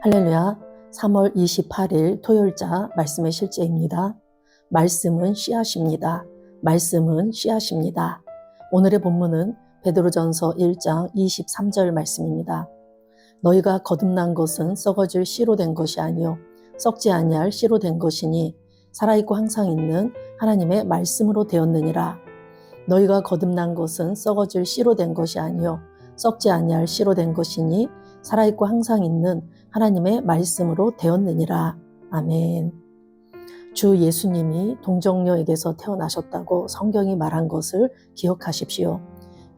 할렐루야. 3월 28일 토요일자 말씀의 실제입니다. 말씀은 씨앗입니다. 말씀은 씨앗입니다. 오늘의 본문은 베드로전서 1장 23절 말씀입니다. 너희가 거듭난 것은 썩어질 씨로 된 것이 아니요 썩지 아니할 씨로 된 것이니 살아있고 항상 있는 하나님의 말씀으로 되었느니라. 너희가 거듭난 것은 썩어질 씨로 된 것이 아니요 썩지 아니할 씨로 된 것이니 살아있고 항상 있는 하나님의 말씀으로 되었느니라. 아멘. 주 예수님이 동정녀에게서 태어나셨다고 성경이 말한 것을 기억하십시오.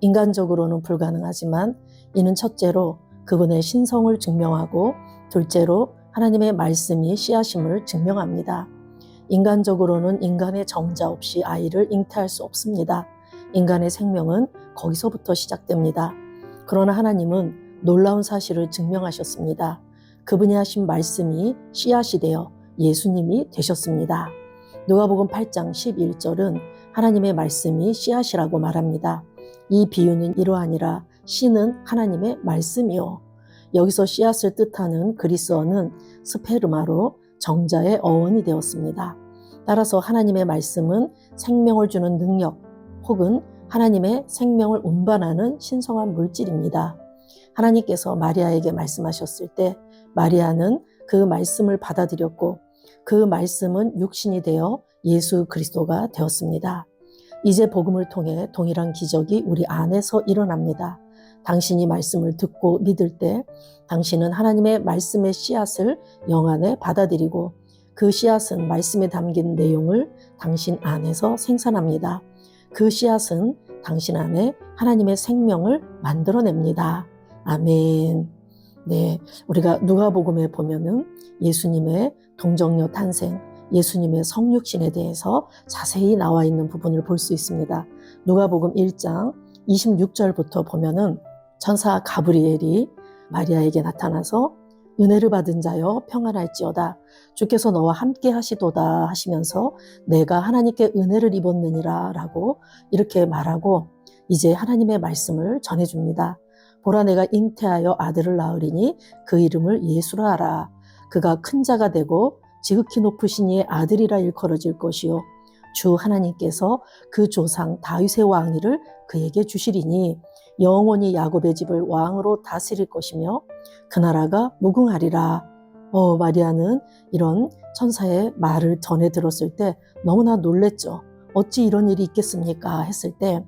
인간적으로는 불가능하지만 이는 첫째로 그분의 신성을 증명하고 둘째로 하나님의 말씀이 씨앗임을 증명합니다. 인간적으로는 인간의 정자 없이 아이를 잉태할 수 없습니다. 인간의 생명은 거기서부터 시작됩니다. 그러나 하나님은 놀라운 사실을 증명하셨습니다. 그분이 하신 말씀이 씨앗이 되어 예수님이 되셨습니다. 누가복음 8장 11절은 하나님의 말씀이 씨앗이라고 말합니다. 이 비유는 이러하니라. 씨는 하나님의 말씀이요. 여기서 씨앗을 뜻하는 그리스어는 스페르마로 정자의 어원이 되었습니다. 따라서 하나님의 말씀은 생명을 주는 능력 혹은 하나님의 생명을 운반하는 신성한 물질입니다. 하나님께서 마리아에게 말씀하셨을 때 마리아는 그 말씀을 받아들였고 그 말씀은 육신이 되어 예수 그리스도가 되었습니다. 이제 복음을 통해 동일한 기적이 우리 안에서 일어납니다. 당신이 말씀을 듣고 믿을 때 당신은 하나님의 말씀의 씨앗을 영 안에 받아들이고 그 씨앗은 말씀에 담긴 내용을 당신 안에서 생산합니다. 그 씨앗은 당신 안에 하나님의 생명을 만들어냅니다. 아멘. 네, 우리가 누가복음에 보면은 예수님의 동정녀 탄생, 예수님의 성육신에 대해서 자세히 나와 있는 부분을 볼 수 있습니다. 누가복음 1장 26절부터 보면은 천사 가브리엘이 마리아에게 나타나서 은혜를 받은 자여 평안할지어다. 주께서 너와 함께 하시도다 하시면서 내가 하나님께 은혜를 입었느니라 라고 이렇게 말하고 이제 하나님의 말씀을 전해줍니다. 보라 내가 잉태하여 아들을 낳으리니 그 이름을 예수라 하라. 그가 큰 자가 되고 지극히 높으신 이의 아들이라 일컬어질 것이요 주 하나님께서 그 조상 다윗의 왕위를 그에게 주시리니 영원히 야곱의 집을 왕으로 다스릴 것이며 그 나라가 무궁하리라. 마리아는 이런 천사의 말을 전해 들었을 때 너무나 놀랬죠. 어찌 이런 일이 있겠습니까? 했을 때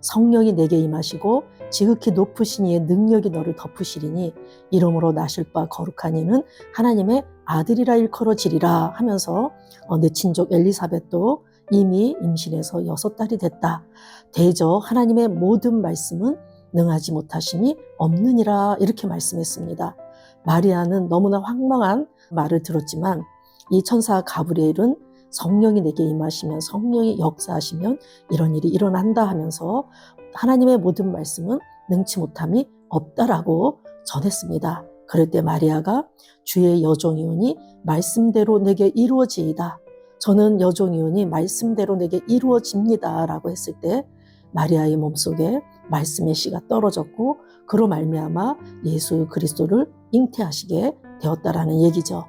성령이 내게 임하시고 지극히 높으신 이의 능력이 너를 덮으시리니 이름으로 나실 바 거룩한 이는 하나님의 아들이라 일컬어지리라 하면서 내 친족 엘리사벳도 이미 임신해서 6달이 됐다. 대저 하나님의 모든 말씀은 능하지 못하심이 없느니라 이렇게 말씀했습니다. 마리아는 너무나 황망한 말을 들었지만 이 천사 가브리엘은 성령이 내게 임하시면 성령이 역사하시면 이런 일이 일어난다 하면서 하나님의 모든 말씀은 능치 못함이 없다라고 전했습니다. 그럴 때 마리아가 주의 여종이오니 말씀대로 내게 이루어지이다. 저는 여종이오니 말씀대로 내게 이루어집니다 라고 했을 때 마리아의 몸속에 말씀의 씨가 떨어졌고 그로 말미암아 예수 그리스도를 잉태하시게 되었다라는 얘기죠.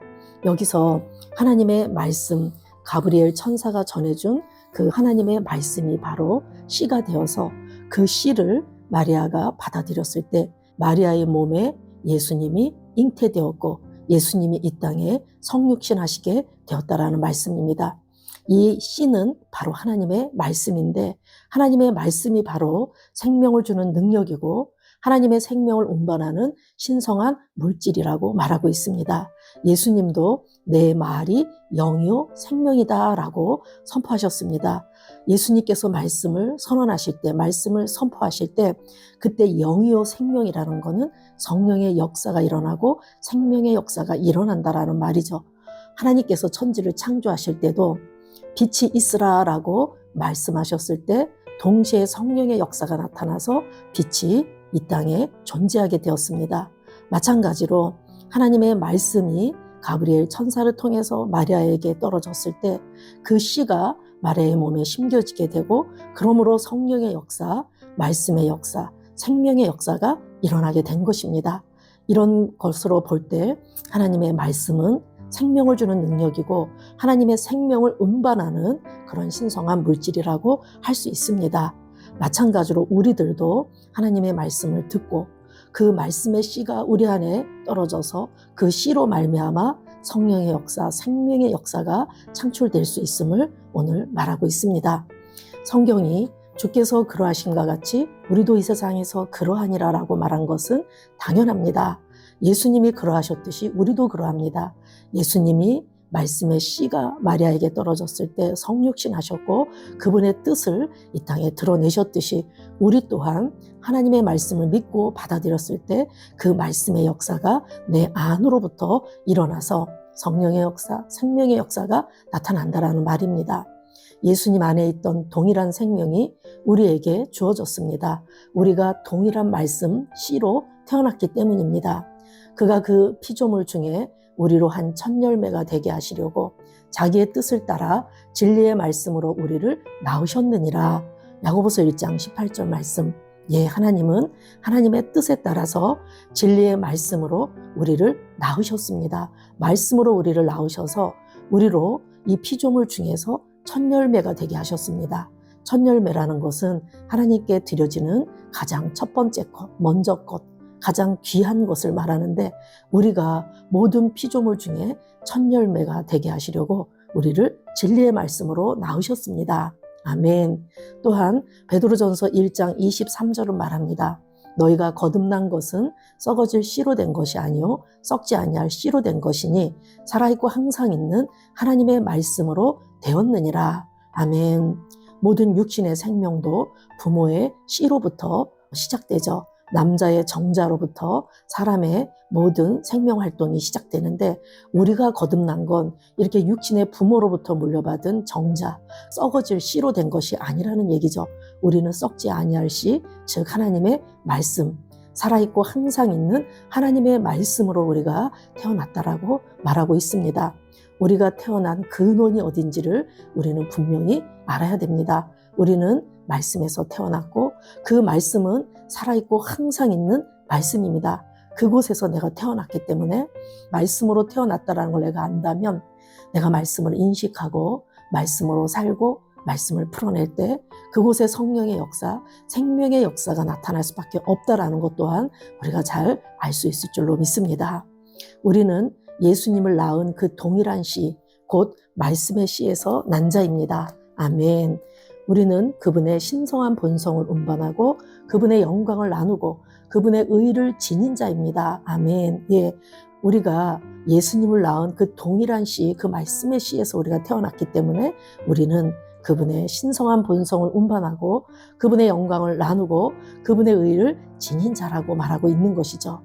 여기서 하나님의 말씀 가브리엘 천사가 전해준 그 하나님의 말씀이 바로 씨가 되어서 그 씨를 마리아가 받아들였을 때 마리아의 몸에 예수님이 잉태되었고 예수님이 이 땅에 성육신하시게 되었다라는 말씀입니다. 이 씨는 바로 하나님의 말씀인데 하나님의 말씀이 바로 생명을 주는 능력이고 하나님의 생명을 운반하는 신성한 물질이라고 말하고 있습니다. 예수님도 내 말이 영이요 생명이다 라고 선포하셨습니다. 예수님께서 말씀을 선언하실 때 말씀을 선포하실 때 그때 영이요 생명이라는 것은 성령의 역사가 일어나고 생명의 역사가 일어난다라는 말이죠. 하나님께서 천지를 창조하실 때도 빛이 있으라라고 말씀하셨을 때 동시에 성령의 역사가 나타나서 빛이 이 땅에 존재하게 되었습니다. 마찬가지로 하나님의 말씀이 가브리엘 천사를 통해서 마리아에게 떨어졌을 때 그 씨가 마리아의 몸에 심겨지게 되고 그러므로 성령의 역사, 말씀의 역사, 생명의 역사가 일어나게 된 것입니다. 이런 것으로 볼 때 하나님의 말씀은 생명을 주는 능력이고 하나님의 생명을 운반하는 그런 신성한 물질이라고 할 수 있습니다. 마찬가지로 우리들도 하나님의 말씀을 듣고 그 말씀의 씨가 우리 안에 떨어져서 그 씨로 말미암아 성령의 역사, 생명의 역사가 창출될 수 있음을 오늘 말하고 있습니다. 성경이 주께서 그러하신가 같이 우리도 이 세상에서 그러하니라 라고 말한 것은 당연합니다. 예수님이 그러하셨듯이 우리도 그러합니다. 예수님이 말씀의 씨가 마리아에게 떨어졌을 때 성육신하셨고 그분의 뜻을 이 땅에 드러내셨듯이 우리 또한 하나님의 말씀을 믿고 받아들였을 때 그 말씀의 역사가 내 안으로부터 일어나서 성령의 역사, 생명의 역사가 나타난다라는 말입니다. 예수님 안에 있던 동일한 생명이 우리에게 주어졌습니다. 우리가 동일한 말씀, 씨로 태어났기 때문입니다. 그가 그 피조물 중에 우리로 한 첫 열매가 되게 하시려고 자기의 뜻을 따라 진리의 말씀으로 우리를 낳으셨느니라. 야고보서 1장 18절 말씀. 예, 하나님은 하나님의 뜻에 따라서 진리의 말씀으로 우리를 낳으셨습니다. 말씀으로 우리를 낳으셔서 우리로 이 피조물 중에서 첫 열매가 되게 하셨습니다. 첫 열매라는 것은 하나님께 드려지는 가장 첫 번째 것, 먼저 것, 가장 귀한 것을 말하는데 우리가 모든 피조물 중에 첫 열매가 되게 하시려고 우리를 진리의 말씀으로 낳으셨습니다. 아멘. 또한 베드로전서 1장 23절은 말합니다. 너희가 거듭난 것은 썩어질 씨로 된 것이 아니요 썩지 아니할 씨로 된 것이니 살아있고 항상 있는 하나님의 말씀으로 되었느니라. 아멘. 모든 육신의 생명도 부모의 씨로부터 시작되죠. 남자의 정자로부터 사람의 모든 생명활동이 시작되는데 우리가 거듭난 건 이렇게 육신의 부모로부터 물려받은 정자, 썩어질 씨로 된 것이 아니라는 얘기죠. 우리는 썩지 아니할 씨, 즉 하나님의 말씀, 살아있고 항상 있는 하나님의 말씀으로 우리가 태어났다라고 말하고 있습니다. 우리가 태어난 근원이 어딘지를 우리는 분명히 알아야 됩니다. 우리는 말씀에서 태어났고 그 말씀은 살아있고 항상 있는 말씀입니다. 그곳에서 내가 태어났기 때문에 말씀으로 태어났다는 걸 내가 안다면 내가 말씀을 인식하고 말씀으로 살고 말씀을 풀어낼 때 그곳에 성령의 역사, 생명의 역사가 나타날 수밖에 없다는 것 또한 우리가 잘 알 수 있을 줄로 믿습니다. 우리는 예수님을 낳은 그 동일한 씨, 곧 말씀의 씨에서 난 자입니다. 아멘. 우리는 그분의 신성한 본성을 운반하고 그분의 영광을 나누고 그분의 의를 지닌 자입니다. 아멘. 예, 우리가 예수님을 낳은 그 동일한 씨, 그 말씀의 씨에서 우리가 태어났기 때문에 우리는 그분의 신성한 본성을 운반하고 그분의 영광을 나누고 그분의 의를 지닌 자라고 말하고 있는 것이죠.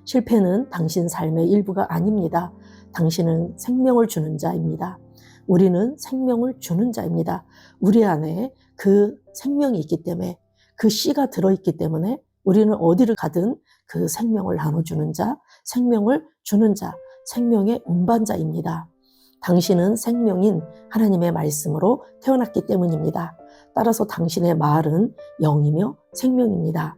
실패는 당신 삶의 일부가 아닙니다. 당신은 생명을 주는 자입니다. 우리는 생명을 주는 자입니다. 우리 안에 그 생명이 있기 때문에 그 씨가 들어있기 때문에 우리는 어디를 가든 그 생명을 나눠주는 자, 생명을 주는 자, 생명의 운반자입니다. 당신은 생명인 하나님의 말씀으로 태어났기 때문입니다. 따라서 당신의 말은 영이며 생명입니다.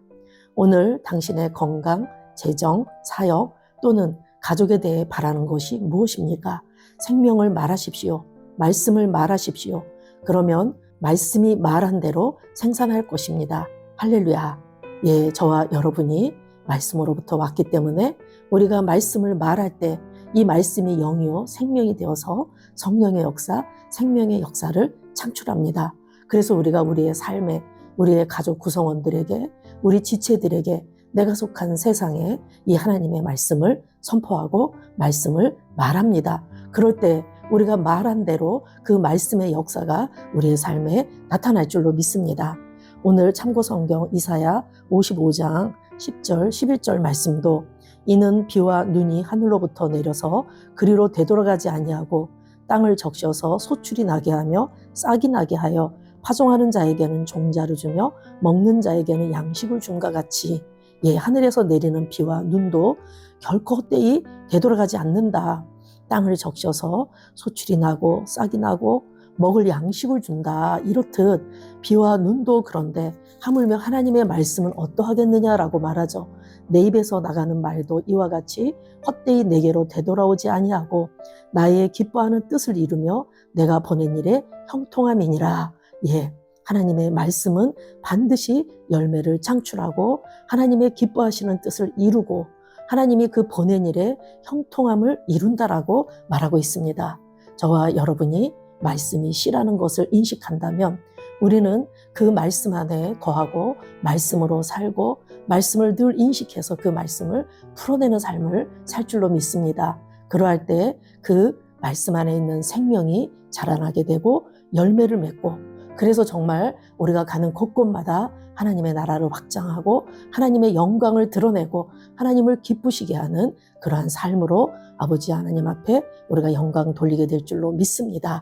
오늘 당신의 건강, 재정, 사역 또는 가족에 대해 바라는 것이 무엇입니까? 생명을 말하십시오. 말씀을 말하십시오. 그러면 말씀이 말한 대로 생산할 것입니다. 할렐루야. 예, 저와 여러분이 말씀으로부터 왔기 때문에 우리가 말씀을 말할 때 이 말씀이 영이요 생명이 되어서 성령의 역사, 생명의 역사를 창출합니다. 그래서 우리가 우리의 삶에, 우리의 가족 구성원들에게, 우리 지체들에게 내가 속한 세상에 이 하나님의 말씀을 선포하고 말씀을 말합니다. 그럴 때 우리가 말한 대로 그 말씀의 역사가 우리의 삶에 나타날 줄로 믿습니다. 오늘 참고 성경 이사야 55장 10절, 11절 말씀도 이는 비와 눈이 하늘로부터 내려서 그리로 되돌아가지 아니하고 땅을 적셔서 소출이 나게 하며 싹이 나게 하여 파종하는 자에게는 종자를 주며 먹는 자에게는 양식을 준과 같이 예, 하늘에서 내리는 비와 눈도 결코 헛되이 되돌아가지 않는다. 땅을 적셔서 소출이 나고 싹이 나고 먹을 양식을 준다. 이렇듯 비와 눈도 그런데 하물며 하나님의 말씀은 어떠하겠느냐라고 말하죠. 내 입에서 나가는 말도 이와 같이 헛되이 내게로 되돌아오지 아니하고 나의 기뻐하는 뜻을 이루며 내가 보낸 일에 형통함이니라. 예, 하나님의 말씀은 반드시 열매를 창출하고 하나님의 기뻐하시는 뜻을 이루고 하나님이 그 보낸 일에 형통함을 이룬다라고 말하고 있습니다. 저와 여러분이 말씀이 씨라는 것을 인식한다면 우리는 그 말씀 안에 거하고 말씀으로 살고 말씀을 늘 인식해서 그 말씀을 풀어내는 삶을 살 줄로 믿습니다. 그러할 때 그 말씀 안에 있는 생명이 자라나게 되고 열매를 맺고 그래서 정말 우리가 가는 곳곳마다 하나님의 나라를 확장하고 하나님의 영광을 드러내고 하나님을 기쁘시게 하는 그러한 삶으로 아버지 하나님 앞에 우리가 영광 돌리게 될 줄로 믿습니다.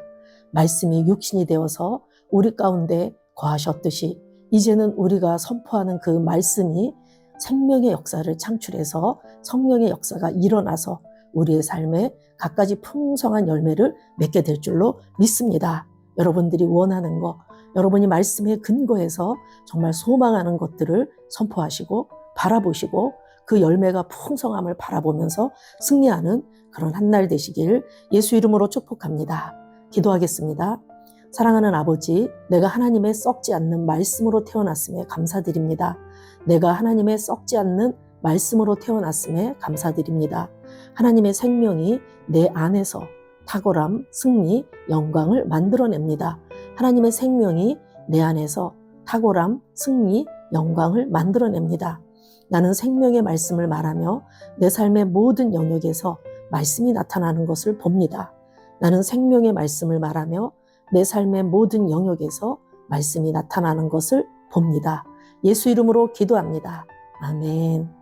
말씀이 육신이 되어서 우리 가운데 거하셨듯이 이제는 우리가 선포하는 그 말씀이 생명의 역사를 창출해서 성령의 역사가 일어나서 우리의 삶에 갖가지 풍성한 열매를 맺게 될 줄로 믿습니다. 여러분들이 원하는 것, 여러분이 말씀에 근거해서 정말 소망하는 것들을 선포하시고 바라보시고 그 열매가 풍성함을 바라보면서 승리하는 그런 한 날 되시길 예수 이름으로 축복합니다. 기도하겠습니다. 사랑하는 아버지, 내가 하나님의 썩지 않는 말씀으로 태어났음에 감사드립니다. 내가 하나님의 썩지 않는 말씀으로 태어났음에 감사드립니다. 하나님의 생명이 내 안에서 탁월함, 승리, 영광을 만들어냅니다. 하나님의 생명이 내 안에서 탁월함, 승리, 영광을 만들어냅니다. 나는 생명의 말씀을 말하며 내 삶의 모든 영역에서 말씀이 나타나는 것을 봅니다. 나는 생명의 말씀을 말하며 내 삶의 모든 영역에서 말씀이 나타나는 것을 봅니다. 예수 이름으로 기도합니다. 아멘.